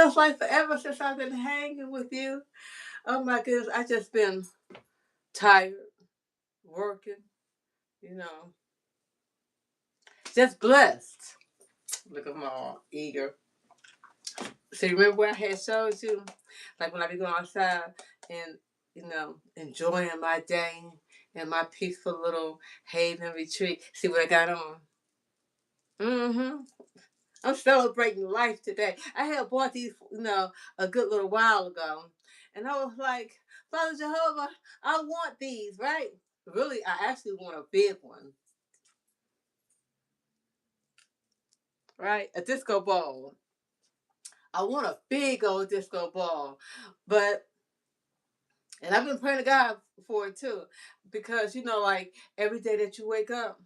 feels like forever since I've been hanging with you. Oh my goodness, I just been tired, working, you know, just blessed. Look, I'm all eager. So you remember where I had showed you? Like when I be going outside and, enjoying my day and my peaceful little haven retreat. See what I got on? Mm-hmm. I'm celebrating life today. I had bought these, a good little while ago. And I was like, Father Jehovah, I want these, right? Really, I actually want a big one, right? A disco ball. I want a big old disco ball. But, and I've been praying to God for it too. Because, like every day that you wake up,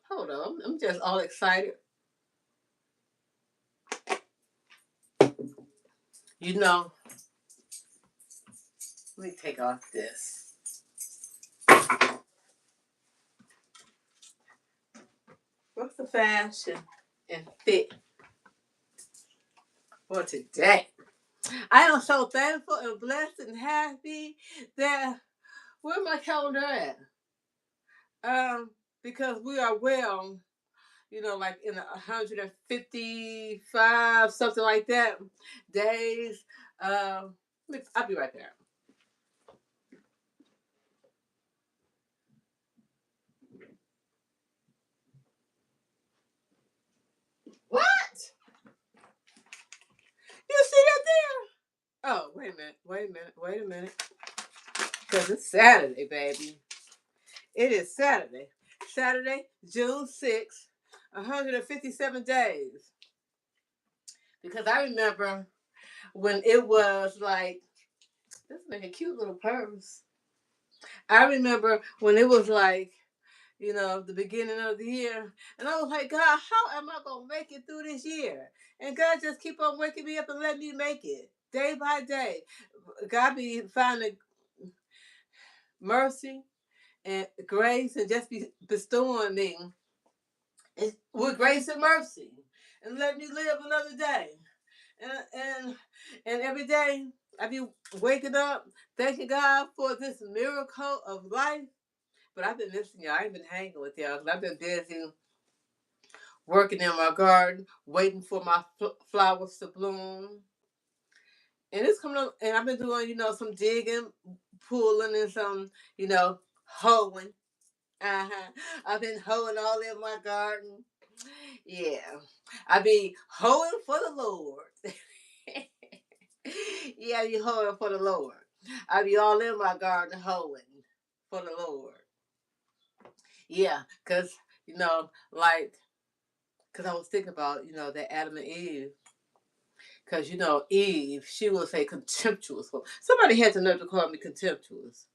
hold on, I'm just all excited. You know, let me take off this. What's the fashion and fit for today? I am so thankful and blessed and happy that where my calendar at? Because we are well, like in 155, something like that, days. I'll be right there. What? You see that there? Oh, wait a minute. Because it's Saturday, baby. It is Saturday. Saturday, June 6th, 157 days. Because I remember when it was like, this make a cute little purse. I remember when it was like, the beginning of the year, and I was like, God, how am I gonna make it through this year? And God just keep on waking me up and let me make it day by day. God be finding mercy and grace and just be bestowing me with grace and mercy and let me live another day. And every day I be waking up thanking God for this miracle of life. But I've been missing y'all. I ain't been hanging with y'all because I've been busy working in my garden, waiting for my flowers to bloom. And it's coming up, and I've been doing, some digging, pulling, and some, hoeing. Uh-huh. I've been hoeing all in my garden. Yeah. I be hoeing for the Lord. Yeah, I be hoeing for the Lord. I be all in my garden hoeing for the Lord. Yeah, because, like, because I was thinking about, that Adam and Eve. Because, Eve, she was a contemptuous woman. Somebody had the nerve to call me contemptuous.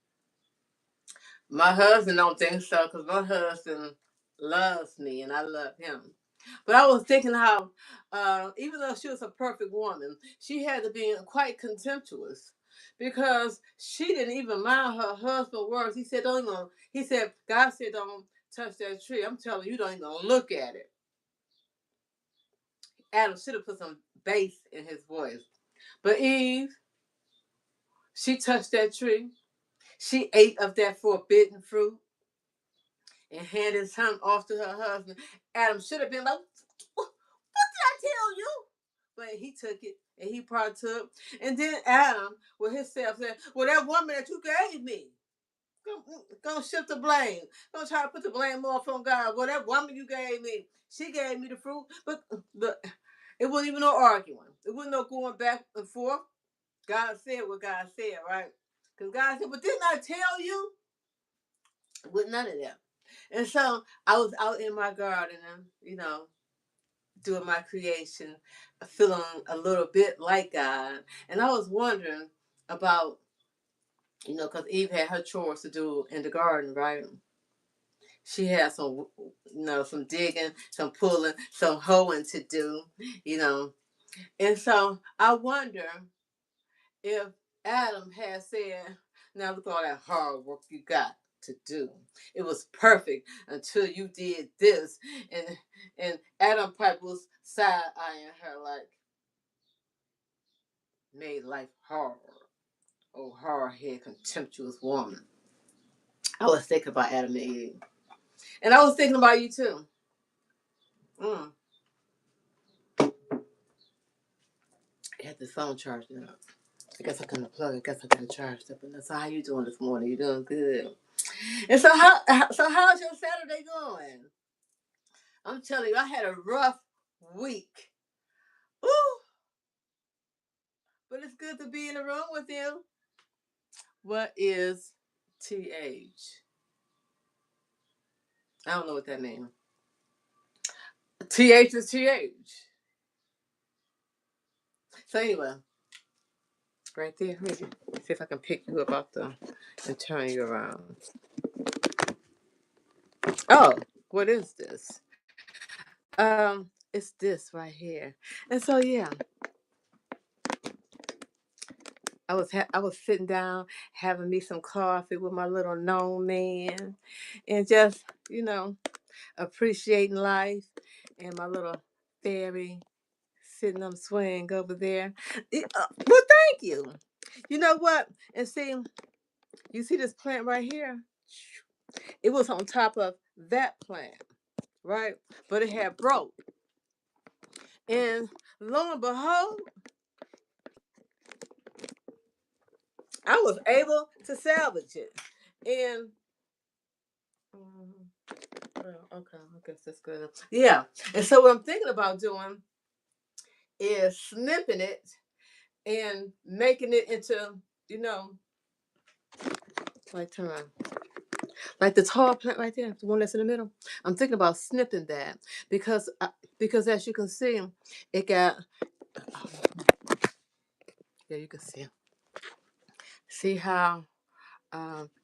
My husband don't think so because my husband loves me and I love him. But I was thinking how, even though she was a perfect woman, she had to be quite contemptuous because she didn't even mind her husband's words. He said, "Don't even." He said, "God said don't touch that tree." I'm telling you, don't even look at it. Adam should have put some bass in his voice, but Eve, she touched that tree. She ate of that forbidden fruit and handed some off to her husband. Adam should have been like, "What did I tell you?" But he took it and he partook. And then Adam, with himself, said, "Well, that woman that you gave me, go shift the blame. Don't try to put the blame off on God. Well, that woman you gave me, she gave me the fruit." But it wasn't even no arguing. It wasn't no going back and forth. God said what God said, right? Because God said, "But didn't I tell you?" With none of that. And so I was out in my garden, and, doing my creation, feeling a little bit like God. And I was wondering about, because Eve had her chores to do in the garden, right? She had some, some digging, some pulling, some hoeing to do, you know. And so I wonder if Adam had said, "Now look at all that hard work you got to do. It was perfect until you did this." And Adam probably was side eyeing her like, made life hard. Oh, hard-headed, contemptuous woman. I was thinking about Adam and Eve. And I was thinking about you too. Mm. I had the phone charged up. I guess I couldn't plug it. I guess I got it charged up. And so how you doing this morning? You doing good? And so how's your Saturday going? I'm telling you, I had a rough week. Ooh, but it's good to be in the room with you. What is TH? I don't know what that means. TH is TH. So anyway, right there. Maybe see if I can pick you up off the and turn you around. Oh, what is this? It's this right here. And so yeah, I was sitting down having me some coffee with my little gnome man, and just appreciating life, and my little fairy sitting on the swing over there. Well, thank you. You know what? And see, you see this plant right here? It was on top of that plant, right? But it had broke. And lo and behold, I was able to salvage it. And okay, I guess that's good enough. Yeah. And so what I'm thinking about doing is snipping it and making it into, you know, like turn around. Like the tall plant right there, the one that's in the middle. I'm thinking about snipping that because because as you can see, it got yeah, you can see how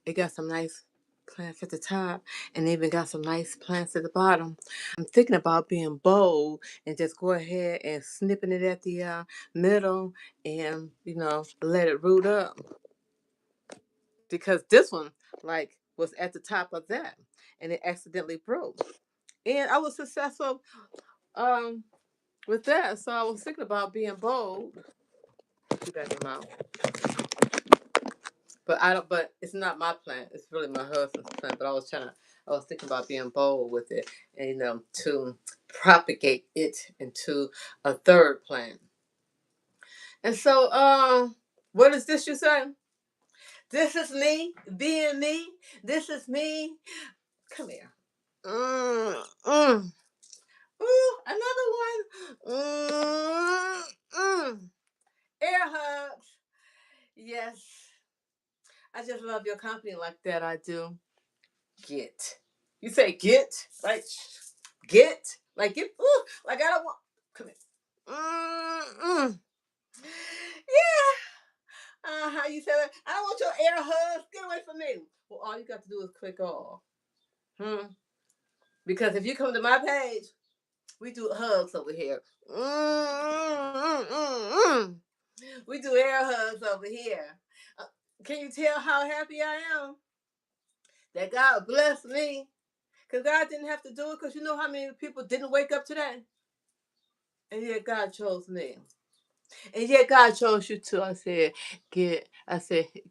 it got some nice plants at the top and even got some nice plants at the bottom. I'm thinking about being bold and just go ahead and snipping it at the middle and let it root up because this one like was at the top of that and it accidentally broke and I was successful um with that, so I was thinking about being bold. Keep that in mind. But I don't. But it's not my plant. It's really my husband's plant. But I was thinking about being bold with it, and to propagate it into a third plant. And so, what is this you say? This is me being me. This is me. Come here. Mm. Ooh, another one. Air hugs. Yes. I just love your company like that. I do. Get. You say get? Like, get? Like, get? Ooh, like, I don't want. Come here. Mm-mm. Yeah. How you say that? I don't want your air hugs. Get away from me. Well, all you got to do is click off. Because if you come to my page, we do hugs over here. Mm-mm-mm-mm. We do air hugs over here. Uh, can you tell how happy I am that God blessed me? Because God didn't have to do it because you know how many people didn't wake up today? And yet God chose me. And yet God chose you too. I said,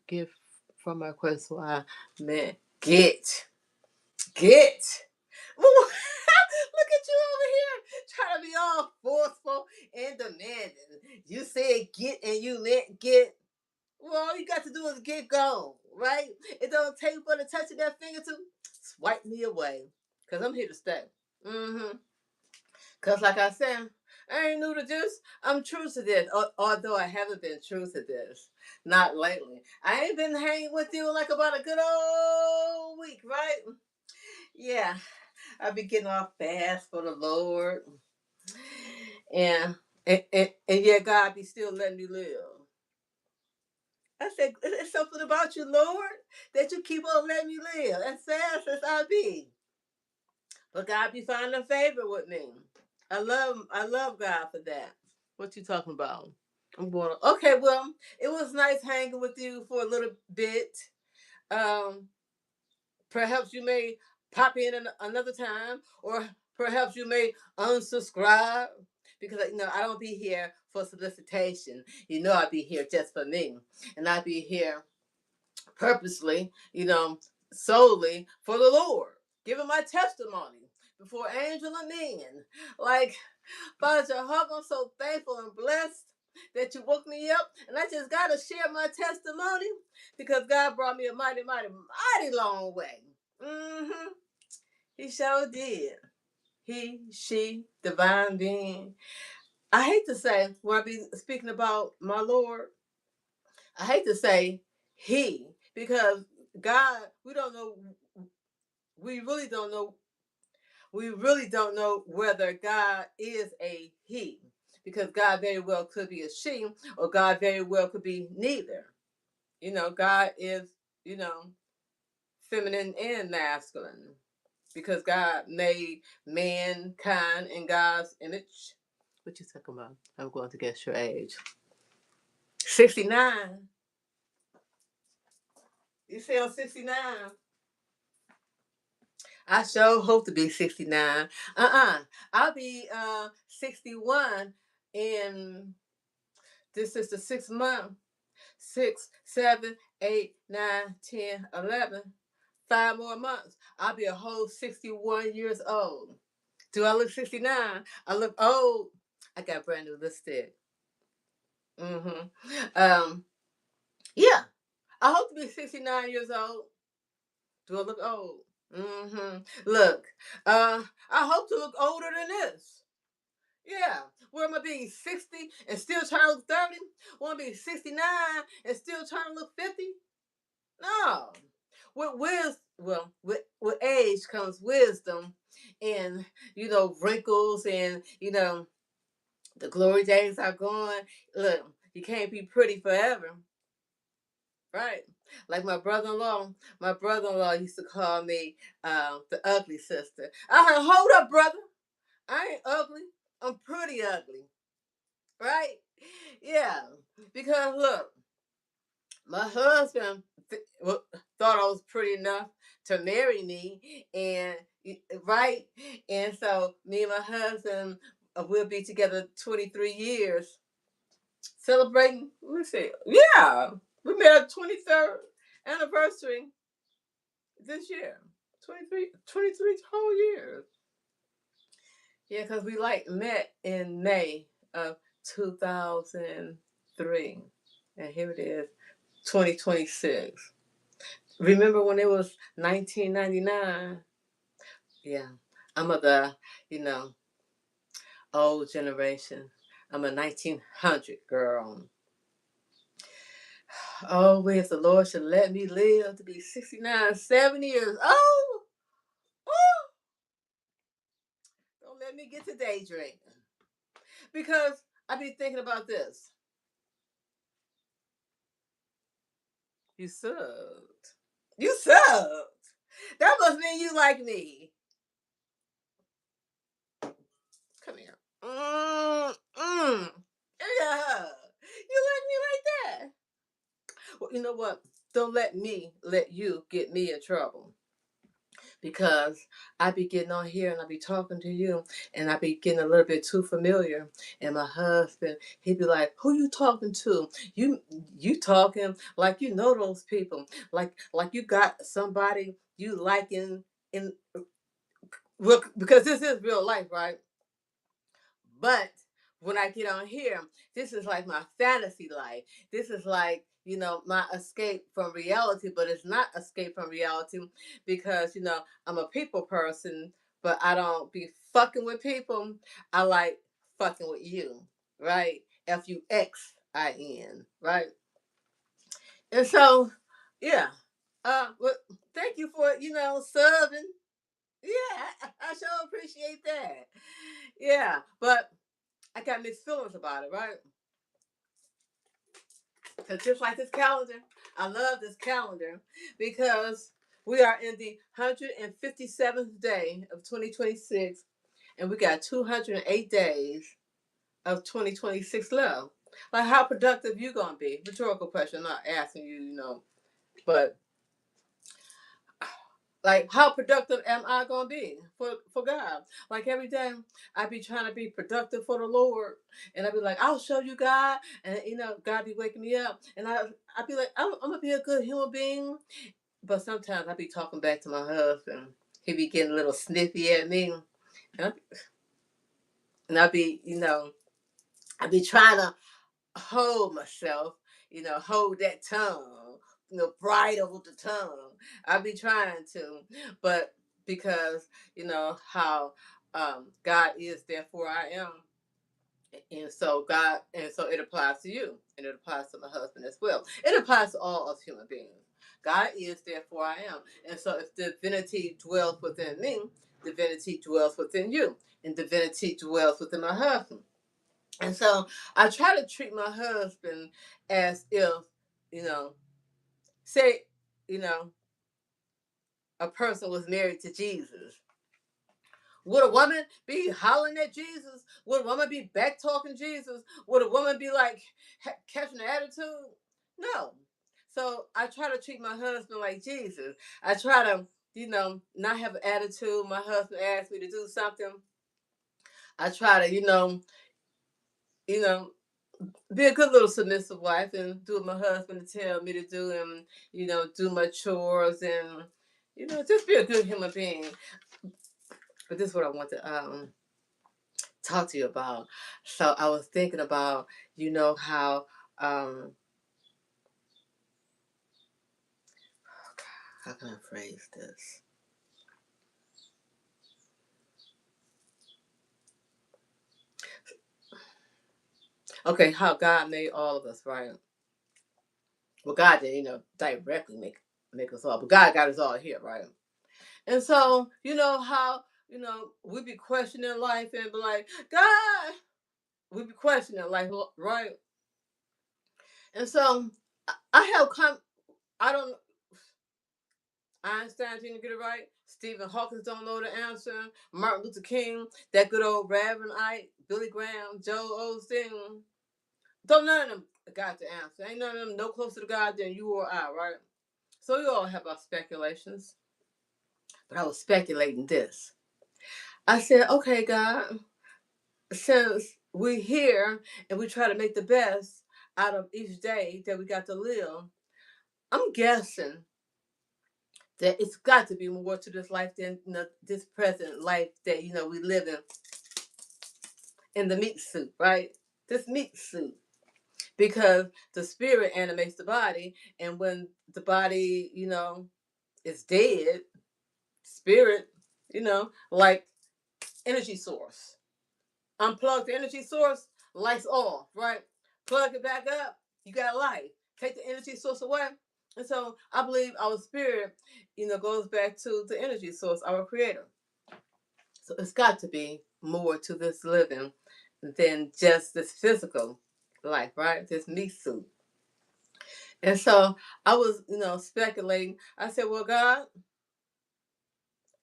give from my quest. So I meant get. Look at you over here trying to be all forceful and demanding. You said get and you meant get. Well, all you got to do is get going, right? It don't take but a touch of that finger to swipe me away. Because I'm here to stay. Mm-hmm. Because like I said, I ain't new to this. I'm true to this. Although I haven't been true to this. Not lately. I ain't been hanging with you like about a good old week, right? Yeah. I be getting off fast for the Lord. And yeah, God be still letting me live. I said, it's something about you, Lord, that you keep on letting me live. As fast as I be. But God be finding favor with me. I love God for that. What you talking about? I'm going, okay, well, it was nice hanging with you for a little bit. Um, Perhaps you may pop in another time, or perhaps you may unsubscribe because I don't be here for solicitation. I'd be here just for me, and I'd be here purposely, solely for the Lord, giving my testimony before angel and men. Like, Father Jehovah, I'm so thankful and blessed that you woke me up, and I just gotta share my testimony because God brought me a mighty, mighty, mighty long way. Mm-hmm. He sure did. He, she, divine being. I hate to say when I be speaking about my Lord, I hate to say he, because God, we really don't know, we really don't know whether God is a he, because God very well could be a she, or God very well could be neither. God is, you know, feminine and masculine, because God made mankind in God's image. What you talking about? I'm going to guess your age. 69. You say I'm 69. I sure hope to be 69. I'll be 61 in, this is the 6th month. 6, 7, 8, 9, 10, 11. 5 more months. I'll be a whole 61 years old. Do I look 69? I look old. I got brand new lipstick. Mm-hmm. Yeah. I hope to be 69 years old. Do I look old? Mm-hmm. Look, I hope to look older than this. Yeah. Where am I being 60 and still trying to look 30? Want to be 69 and still trying to look 50? No. With age comes wisdom, and wrinkles, and the glory days are gone. Look, you can't be pretty forever, right? Like my brother-in-law used to call me the ugly sister. I heard, hold up, brother. I ain't ugly. I'm pretty ugly, right? Yeah, because look, my husband thought I was pretty enough to marry me, and right, and so me and my husband will be together 23 years, celebrating. Let's see, yeah, we made our 23rd anniversary this year. 23 whole years. Yeah, because we met in May of 2003, and here it is, 2026. Remember when it was 1999? Yeah, I'm of the, you know, old generation. I'm a 1900 girl. Oh, if the Lord should let me live to be 69, 70 years old, oh, don't let me get to daydreaming. Because I be thinking about this. You sucked. You sucked. That must mean you like me. Come here. Yeah. You like me like that. Well, you know what? Don't let me let you get me in trouble. Because I be getting on here and I be talking to you, and I be getting a little bit too familiar. And my husband, he be like, "Who you talking to? You talking like you know those people, like you got somebody you liking in, well, because this is real life, right? But when I get on here, this is like my fantasy life. This is like, my escape from reality, but it's not escape from reality because, I'm a people person, but I don't be fucking with people. I like fucking with you, right? FUXIN, right? And so, yeah. Well, thank you for, subbing. Yeah, I sure appreciate that. Yeah, but I got mixed feelings about it, right? Because just like this calendar, I love this calendar because we are in the 157th day of 2026, and we got 208 days of 2026 left. Like, how productive you gonna be? Rhetorical question. I'm not asking you, but Like, how productive am I gonna be for God? Like every day, I be trying to be productive for the Lord, and I be like, I'll show you God, and God be waking me up, and I be like, I'm gonna be a good human being, but sometimes I be talking back to my husband. He be getting a little snippy at me, and I be, I be trying to hold myself, hold that tongue, bridle the tongue. I be trying to, but because how God is, therefore I am, and so it applies to you, and it applies to my husband as well. It applies to all us human beings. God is, therefore I am, and so if divinity dwells within me, divinity dwells within you, and divinity dwells within my husband. And so I try to treat my husband as if, you know, say, you know, a person was married to Jesus. Would a woman be hollering at Jesus? Would a woman be back talking Jesus? Would a woman be like catching an attitude? No. So I try to treat my husband like Jesus. I try to, not have an attitude. My husband asks me to do something. I try to, you know, be a good little submissive wife and do what my husband tell me to do, and do my chores, and just be a good human being. But this is what I want to talk to you about. So I was thinking about how how can I phrase this? Okay, how God made all of us, right? Well, God didn't directly make us all, but God got us all here, right? And so, how, we be questioning life and be like, God, we be questioning life, right? And so, I have come, I don't, Einstein didn't get it right. Stephen Hawkins don't know the answer. Martin Luther King, that good old Reverend Ike, Billy Graham, Joe Osteen, don't none of them got the answer. Ain't none of them no closer to God than you or I, right? So we all have our speculations. But I was speculating this. I said, okay, God, since we're here and we try to make the best out of each day that we got to live, I'm guessing that it's got to be more to this life than this present life that we live in the meat suit, right? This meat suit, because the spirit animates the body, and when the body, is dead, spirit, like energy source. Unplug the energy source, lights off, right? Plug it back up, you got light. Take the energy source away. And so I believe our spirit, goes back to the energy source, our creator. So it's got to be more to this living than just this physical life, right? This meat suit. And so I was, speculating. I said, well, God,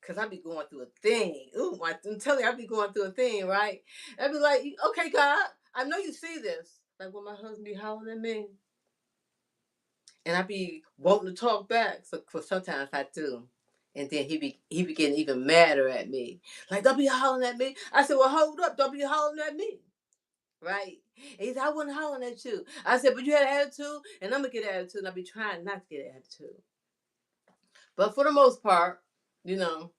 because I be going through a thing. Ooh, I'm telling you, I be going through a thing, right? I'd be like, okay, God, I know you see this. Like when my husband be hollering at me, and I be wanting to talk back. So, for sometimes I do. And then he be getting even madder at me. Like, don't be hollering at me. I said, well, hold up, don't be hollering at me. Right? And he said, I wasn't hollering at you. I said, but you had an attitude, and I'm gonna get an attitude, and I be trying not to get an attitude. But for the most part, you know,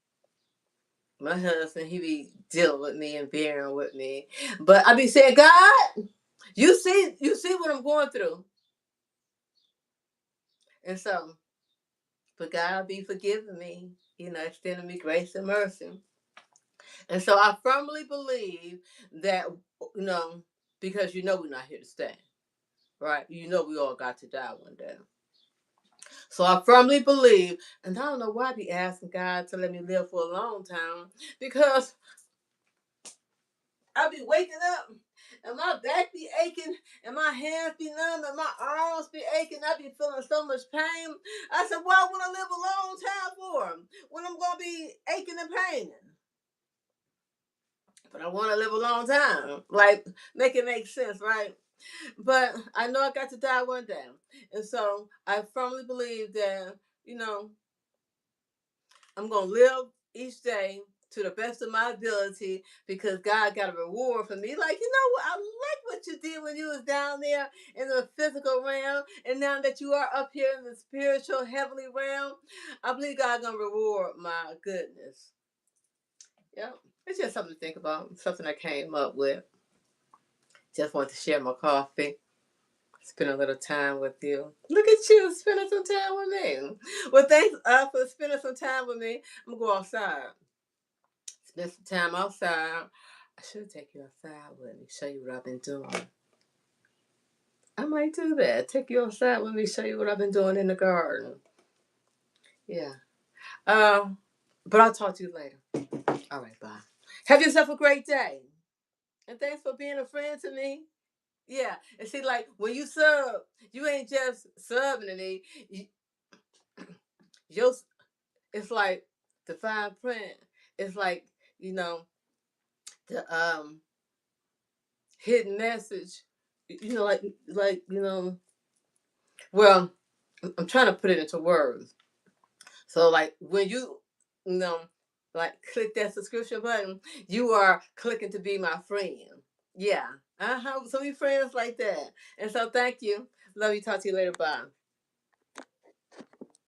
my husband, he be dealing with me and bearing with me. But I be saying, God, you see what I'm going through. And so, but God be forgiving me, extending me grace and mercy. And so I firmly believe that, you know, because we're not here to stay, right? We all got to die one day. So I firmly believe, and I don't know why I be asking God to let me live for a long time, because I be waking up and my back be aching and my hands be numb and my arms be aching. I be feeling so much pain. I said, why would I live a long time for when I'm going to be aching and paining? But I want to live a long time. Like, make it make sense, right? But I know I got to die one day. And so I firmly believe that, you know, I'm going to live each day to the best of my ability because God got a reward for me. Like, you know what? I like what you did when you was down there in the physical realm. And now that you are up here in the spiritual heavenly realm, I believe God going to reward my goodness. Yep. It's just something to think about. Something I came up with. Just want to share my coffee. Spend a little time with you. Look at you spending some time with me. Well, thanks for spending some time with me. I'm going to go outside. Spend some time outside. I should take you outside with me, show you what I've been doing. I might do that. Take you outside with me, show you what I've been doing in the garden. Yeah. But I'll talk to you later. All right, bye. Have yourself a great day. And thanks for being a friend to me. Yeah. And see, like, when you sub, you ain't just subbing to me. You, it's like the fine print. It's like, you know, the hidden message. You know, well, I'm trying to put it into words. So like when you know, like click that subscription button, you are clicking to be my friend. Yeah. So we friends like that. And so thank you. Love you. Talk to you later. Bye.